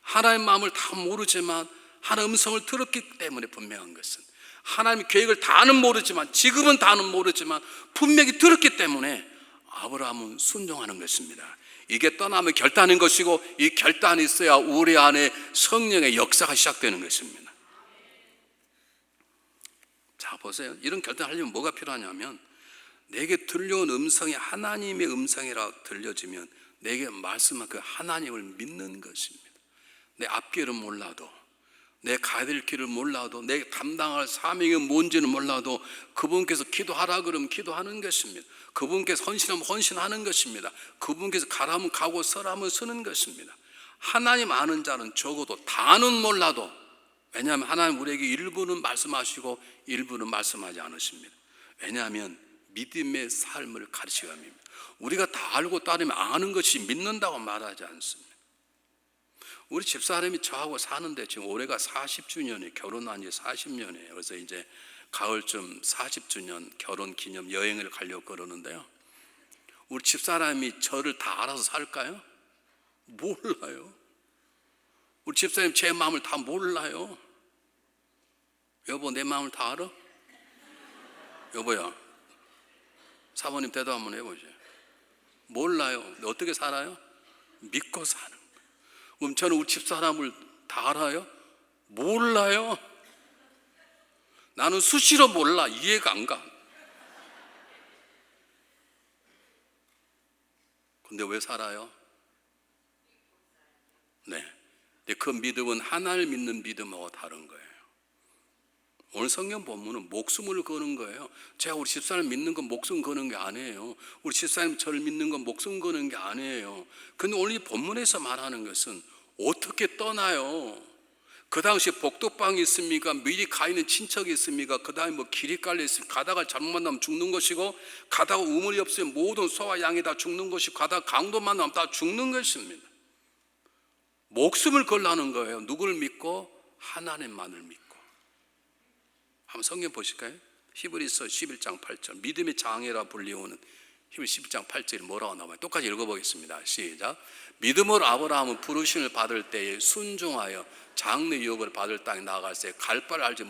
S1: 하나님의 마음을 다 모르지만 하나님의 음성을 들었기 때문에 분명한 것은, 하나님의 계획을 다는 모르지만, 지금은 다는 모르지만 분명히 들었기 때문에 아브라함은 순종하는 것입니다. 이게 떠남의 결단인 것이고, 이 결단이 있어야 우리 안에 성령의 역사가 시작되는 것입니다. 자, 보세요. 이런 결단을 하려면 뭐가 필요하냐면, 내게 들려온 음성이 하나님의 음성이라 들려지면 내게 말씀한 그 하나님을 믿는 것입니다. 내 앞길은 몰라도, 내 가야 될 길을 몰라도, 내 담당할 사명이 뭔지는 몰라도 그분께서 기도하라 그러면 기도하는 것입니다. 그분께서 헌신하면 헌신하는 것입니다. 그분께서 가라면 가고 서라면 서는 것입니다. 하나님 아는 자는 적어도 다는 몰라도, 왜냐하면 하나님 우리에게 일부는 말씀하시고 일부는 말씀하지 않으십니다. 왜냐하면 믿음의 삶을 가르치기 위함입니다. 우리가 다 알고 따르면 아는 것이 믿는다고 말하지 않습니다. 우리 집사람이 저하고 사는데 지금 올해가 40주년이에요. 결혼한 지 40년이에요. 그래서 이제 가을쯤 40주년 결혼 기념 여행을 가려고 그러는데요. 우리 집사람이 저를 다 알아서 살까요? 몰라요. 우리 집사님 제 마음을 다 몰라요. 여보, 내 마음을 다 알아? 여보야, 사모님 대답 한번 해보죠. 몰라요. 어떻게 살아요? 믿고 사는 거예요. 그럼 저는 우리 집사람을 다 알아요? 몰라요. 나는 수시로 몰라. 이해가 안 가. 근데 왜 살아요? 네. 근데 그 믿음은 하나님을 믿는 믿음하고 다른 거예요. 오늘 성경 본문은 목숨을 거는 거예요. 제가 우리 집사람 믿는 건 목숨 거는 게 아니에요. 우리 집사님 저를 믿는 건 목숨 거는 게 아니에요. 근데 오늘 이 본문에서 말하는 것은 어떻게 떠나요? 그 당시 복덕방이 있습니까? 미리 가 있는 친척이 있습니까? 그 다음에 뭐 길이 깔려 있습니까? 가다가 잘못 만나면 죽는 것이고, 가다가 우물이 없으면 모든 소와 양이 다 죽는 것이고, 가다가 강도 만나면 다 죽는 것입니다. 목숨을 걸라는 거예요. 누구를 믿고? 하나님만을 믿고. 한번 성경 보실까요? 히브리서 11장 8절. 믿음의 장애라 불리우는 히브리서 11장 8절이 뭐라고 나와요? 똑같이 읽어보겠습니다. 시작. 믿음으로 아브라함은 부르심을 받을 때에 순종하여 장래 유업을 받을 땅에 나아갈 때 갈 바를 알지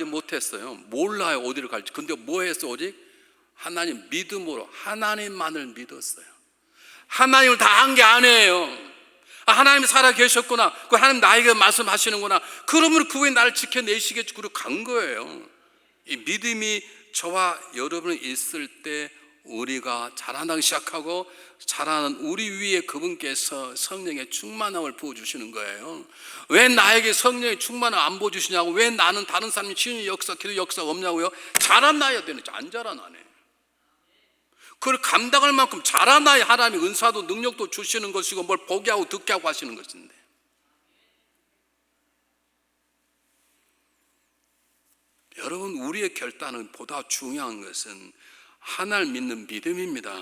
S1: 못했어요. 몰라요, 어디를 갈지. 근데 뭐 했어? 오직 하나님 믿음으로 하나님만을 믿었어요. 하나님을 다 한 게 아니에요. 하나님이 살아 계셨구나, 그 하나님 나에게 말씀하시는구나, 그러면 그 후에 나를 지켜내시겠지. 그리고 간 거예요. 이 믿음이 저와 여러분이 있을 때 우리가 자라나기 시작하고, 자라는 우리 위에 그분께서 성령의 충만함을 부어주시는 거예요. 왜 나에게 성령의 충만함을 안 부어주시냐고, 왜 나는 다른 사람이 치유의 역사, 기도 역사가 없냐고요. 자라나야 되는지 안 자라나네. 그걸 감당할 만큼 자라나야 하나님이 은사도 능력도 주시는 것이고, 뭘 보게 하고 듣게 하고 하시는 것인데, 여러분, 우리의 결단은 보다 중요한 것은 하나님을 믿는 믿음입니다.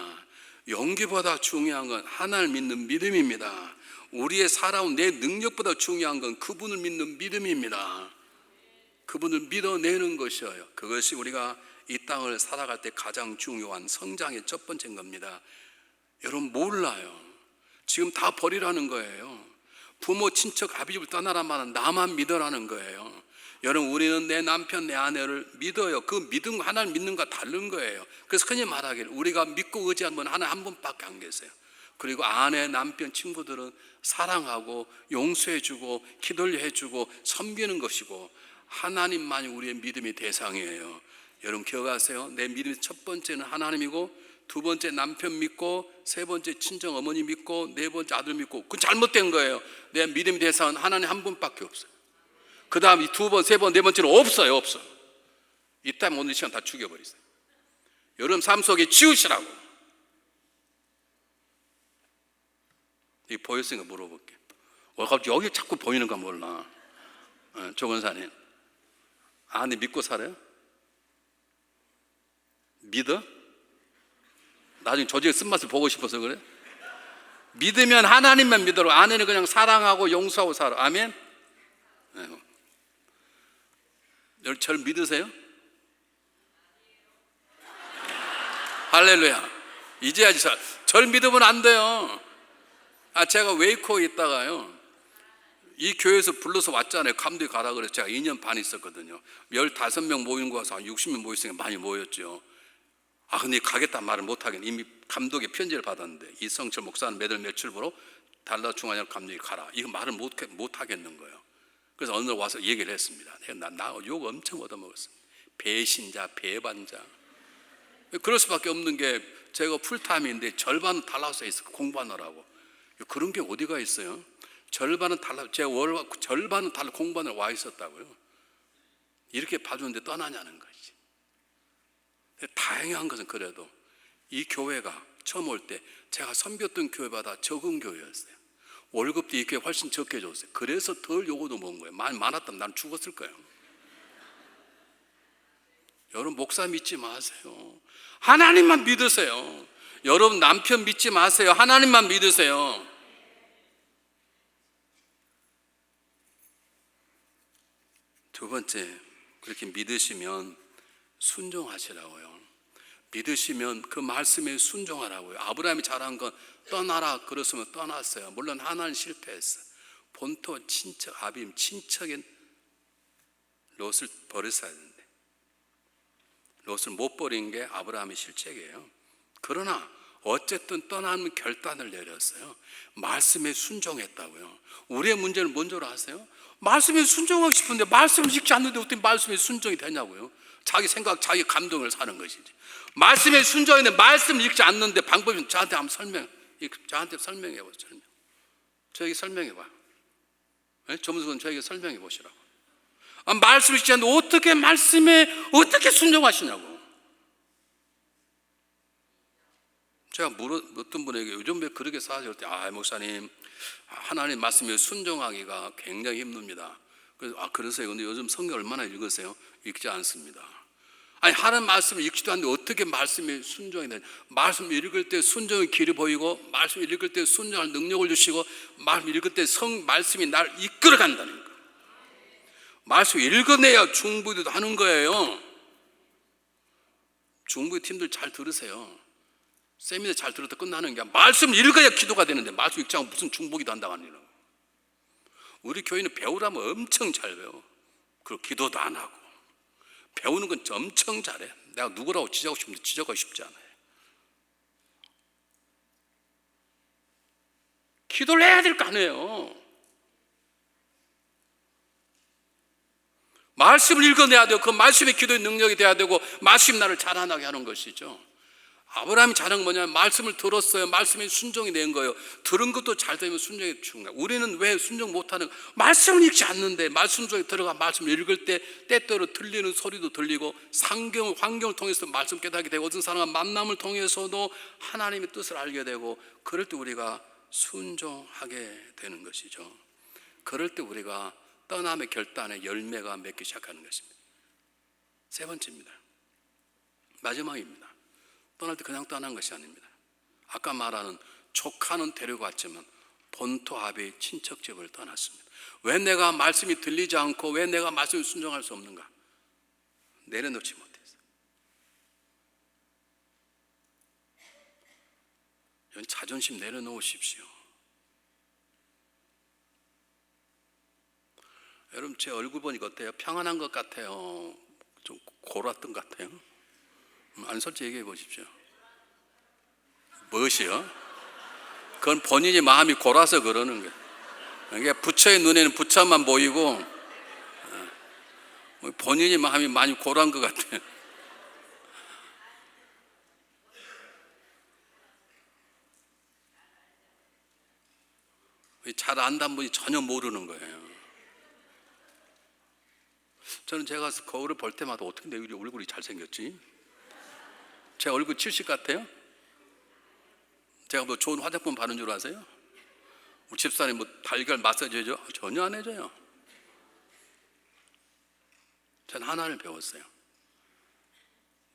S1: 용기보다 중요한 건 하나님을 믿는 믿음입니다. 우리의 살아온 내 능력보다 중요한 건 그분을 믿는 믿음입니다. 그분을 믿어내는 것이에요. 그것이 우리가 이 땅을 살아갈 때 가장 중요한 성장의 첫 번째인 겁니다. 여러분 몰라요. 지금 다 버리라는 거예요. 부모, 친척, 아비집을 떠나란 말은 나만 믿어라는 거예요. 여러분, 우리는 내 남편, 내 아내를 믿어요. 그 믿음, 하나님 믿는 거 다른 거예요. 그래서 흔히 말하기를 우리가 믿고 의지한 분 하나 한 분밖에 안 계세요. 그리고 아내, 남편, 친구들은 사랑하고 용서해주고 기도를 해주고 섬기는 것이고 하나님만이 우리의 믿음의 대상이에요. 여러분 기억하세요. 내 믿음의 첫 번째는 하나님이고 두 번째 남편 믿고 세 번째 친정 어머니 믿고 네 번째 아들 믿고 그건 잘못된 거예요. 내 믿음의 대상은 하나님 한 분밖에 없어요. 그 다음 두 번, 세 번, 네 번째는 없어요. 이따 오늘 시간 다 죽여버리세요. 여러분 삶 속에 지우시라고. 이 보였으니까 물어볼게. 갑자기 여기 자꾸 보이는가 몰라. 조건사님 아내 믿고 살아요? 믿어? 나중에 조직의 쓴맛을 보고 싶어서 그래? 믿으면 하나님만 믿어라. 아내는 그냥 사랑하고 용서하고 살아. 아멘? 절 믿으세요? 할렐루야. 이제야지 절 믿으면 안 돼요. 제가 웨이코에 있다가요 이 교회에서 불러서 왔잖아요. 감독이 가라 그래서 제가 2년 반 있었거든요. 15명 모이는 거 와서 한 60명 모였으니까 많이 모였죠. 근데 가겠다는 말을 못하겠네. 이미 감독의 편지를 받았는데 이성철 목사는 매달 며칠부로 달라 중앙역 감독이 가라. 이거 말을 못하겠는 거예요. 그래서 어느 날 와서 얘기를 했습니다. 나 욕 엄청 얻어먹었어요. 배신자, 배반자. 그럴 수밖에 없는 게 제가 풀타임인데 절반은 달라서 있어 공부하느라고. 그런 게 어디가 있어요? 절반은 달라, 제가 절반은 달라 공부하느라 와 있었다고요. 이렇게 봐주는데 떠나냐는 거지. 다행한 것은 그래도 이 교회가 처음 올 때 제가 섬겼던 교회보다 적은 교회였어요. 월급도 이 교회 훨씬 적게 줬어요. 그래서 덜 요구도 먹은 거예요. 많았다면 난 죽었을 거예요. 여러분 목사 믿지 마세요. 하나님만 믿으세요. 여러분 남편 믿지 마세요. 하나님만 믿으세요. 두 번째, 그렇게 믿으시면 순종하시라고요. 믿으시면 그 말씀에 순종하라고요. 아브라함이 잘한 건 떠나라 그랬으면 떠났어요. 물론 하나는 실패했어요. 본토 친척 아빔 친척인 롯을 버렸어야 되는데 롯을 못 버린 게 아브라함의 실책이에요. 그러나 어쨌든 떠나는 결단을 내렸어요. 말씀에 순종했다고요. 우리의 문제는 뭔 줄 아세요? 말씀에 순종하고 싶은데 말씀을 읽지 않는데 어떻게 말씀에 순종이 되냐고요. 자기 생각, 자기 감동을 사는 것이지. 말씀에 순종했는데 말씀을 읽지 않는데 방법이 저한테 한번 설명해 보세요. 저에게 설명해 봐요. 전문직원 저에게 설명해 보시라고. 말씀을 읽지 않는데 어떻게 말씀에 어떻게 순종하시냐고. 제가 어떤 분에게 요즘 왜 그렇게 사실 때 목사님 하나님 말씀에 순종하기가 굉장히 힘듭니다. 그래서 그러세요. 근데 요즘 성경 얼마나 읽으세요? 읽지 않습니다. 하나님 말씀을 읽지도 않는데 어떻게 말씀에 순종이 되냐. 말씀 읽을 때 순종의 길이 보이고 말씀 읽을 때 순종할 능력을 주시고 말씀 읽을 때 말씀이 나를 이끌어 간다는 거예요. 말씀 읽어내야 중부기도 하는 거예요. 중부기 팀들 잘 들으세요. 세미나 잘 들었다 끝나는 게 말씀 읽어야 기도가 되는데 말씀 읽지 않고 무슨 중보기도 한다고 하니라. 우리 교회는 배우라면 엄청 잘 배워. 그리고 기도도 안 하고 배우는 건 엄청 잘해. 내가 누구라고 지적하고 싶은데 지적하기 쉽지 않아요. 기도를 해야 될 거 아니에요. 말씀을 읽어내야 되고 그 말씀의 기도의 능력이 돼야 되고 말씀이 나를 자라나게 하는 것이죠. 아브라함이 잘한 건 뭐냐면 말씀을 들었어요. 말씀에 순종이 된 거예요. 들은 것도 잘 되면 순종이 죽은 거예요. 우리는 왜 순종 못하는 거예요? 말씀을 읽지 않는데 말씀 속에 들어가 말씀을 읽을 때 때때로 들리는 소리도 들리고 환경을 통해서 말씀 깨닫게 되고 어떤 사람과 만남을 통해서도 하나님의 뜻을 알게 되고 그럴 때 우리가 순종하게 되는 것이죠. 그럴 때 우리가 떠남의 결단의 열매가 맺기 시작하는 것입니다. 세 번째입니다. 마지막입니다. 떠날 때 그냥 떠난 것이 아닙니다. 아까 말하는 조카는 데리고 왔지만 본토 아비의 친척집을 떠났습니다. 왜 내가 말씀이 들리지 않고 왜 내가 말씀을 순종할 수 없는가? 내려놓지 못했어요. 자존심 내려놓으십시오. 여러분 제 얼굴 보니까 어때요? 평안한 것 같아요? 좀 골았던 것 같아요? 안 솔직히 얘기해 보십시오. 무엇이요? 그건 본인이 마음이 골아서 그러는 거예요. 그러니까 부처의 눈에는 부처만 보이고 본인이 마음이 많이 골한 것 같아요. 잘 안다는 분이 전혀 모르는 거예요. 저는 제가 거울을 볼 때마다 어떻게 내 얼굴이 잘생겼지? 제 얼굴 70 같아요? 제가 뭐 좋은 화장품 바른 줄 아세요? 우리 집사람이 뭐 달걀 마사지 해줘? 전혀 안 해줘요. 저는 하나를 배웠어요.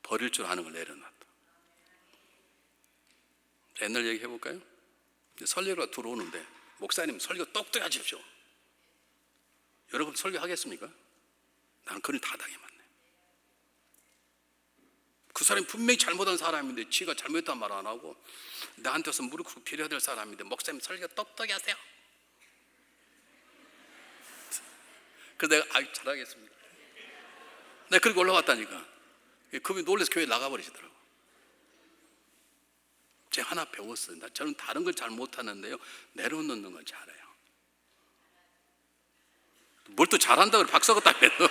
S1: 버릴 줄 아는 걸 내려놨다. 옛날 얘기 해볼까요? 설교가 들어오는데 목사님 설교 똑똑히 하십시오. 여러분 설교하겠습니까? 나는 그걸 다 당해봤네. 그 사람이 분명히 잘못한 사람인데 지가 잘못했다는 말 안 하고 나한테서 무릎 꿇고 빌어야 될 사람인데 목사님 설교 똑똑히 하세요. 그래서 내가 잘하겠습니다. 내가 그렇게 올라왔다니까. 그분이 놀라서 교회 나가버리시더라고. 제가 하나 배웠어요. 저는 다른 걸 잘 못하는데요, 내려놓는 걸 잘해요. 뭘 또 잘한다고 박수가 딱 해도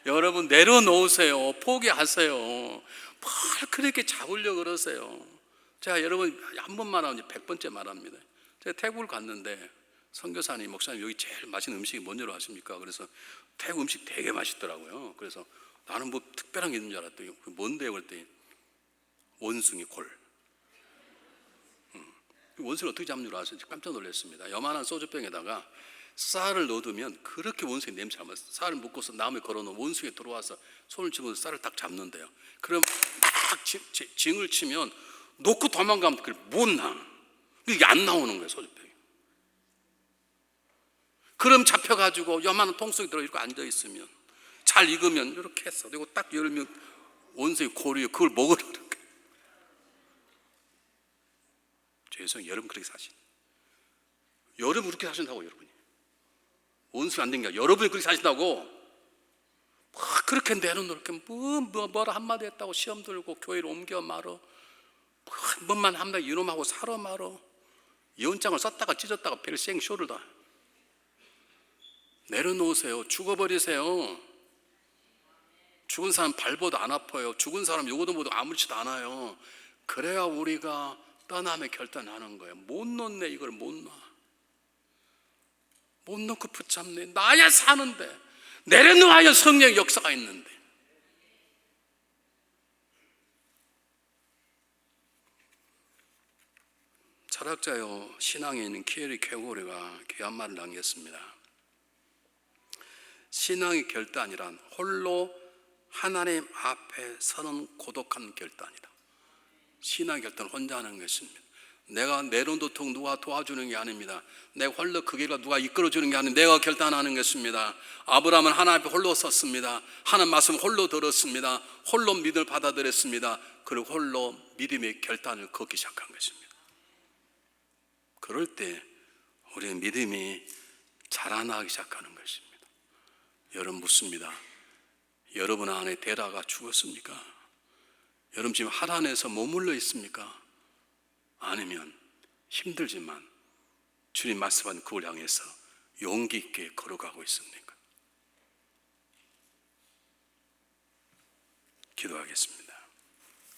S1: 여러분 내려놓으세요. 포기하세요. 뭘 그렇게 잡으려고 그러세요. 제가 여러분 한 번만 하면 100번째 말합니다. 제가 태국을 갔는데 선교사님, 목사님 여기 제일 맛있는 음식이 뭔지로 아십니까? 그래서 태국 음식 되게 맛있더라고요. 그래서 나는 뭐 특별한 게 있는 줄 알았더니 뭔데요? 그랬더니 원숭이 골. 원숭이를 어떻게 잡는 줄 아세요? 깜짝 놀랐습니다. 요만한 소주병에다가 쌀을 넣어두면 그렇게 원숭이 냄새 안 나요. 쌀을 묶어서 나무에 걸어놓으면 원숭이 들어와서 손을 집어서 쌀을 딱 잡는데요. 그럼 막 징을 치면 놓고 도망가면 그걸 못 나. 이게 안 나오는 거예요, 소주병이. 그럼 잡혀가지고 요만한 통속에 들어 이렇게 앉아있으면 잘 익으면 이렇게 해서 그리고 딱 열면 원숭이 고리에 그걸 먹으라는 거예요. 죄송해요. 여러분 그렇게 사신. 여러분 그렇게 사신다고. 여러분이 원숭이 안 된 게 아니라 여러분이 그렇게 사신다고. 그렇게 내려놓을게 뭐라 한마디 했다고 시험 들고 교회를 옮겨 말어. 한 번만 한마디 이놈하고 살아 말어. 예언장을 썼다가 찢었다가 별생 쇼를 다. 내려놓으세요. 죽어버리세요. 죽은 사람 발버도 안 아파요. 죽은 사람 요거도 뭐도 아무렇지도 않아요. 그래야 우리가 떠남의 결단하는 거예요. 못 놓네. 이걸 못 놔. 못 놓고 붙잡네. 나야 사는데 내려놓아야 성령의 역사가 있는데. 철학자요 신앙에 있는 키에리 케고르가 귀한 말을 남겼습니다. 신앙의 결단이란 홀로 하나님 앞에 서는 고독한 결단이다. 신앙의 결단은 혼자 하는 것입니다. 내가 내려놓도록 누가 도와주는 게 아닙니다. 내가 홀로 그 길을 누가 이끌어주는 게 아니라 내가 결단하는 것입니다. 아브라함은 하나님 앞에 홀로 섰습니다. 하나님 말씀 홀로 들었습니다. 홀로 믿음을 받아들였습니다. 그리고 홀로 믿음의 결단을 걷기 시작한 것입니다. 그럴 때 우리의 믿음이 자라나기 시작하는 것입니다. 여러분 묻습니다. 여러분 안에 데라가 죽었습니까? 여러분 지금 하란에서 머물러 있습니까? 아니면 힘들지만 주님 말씀한 그걸 향해서 용기 있게 걸어가고 있습니까? 기도하겠습니다.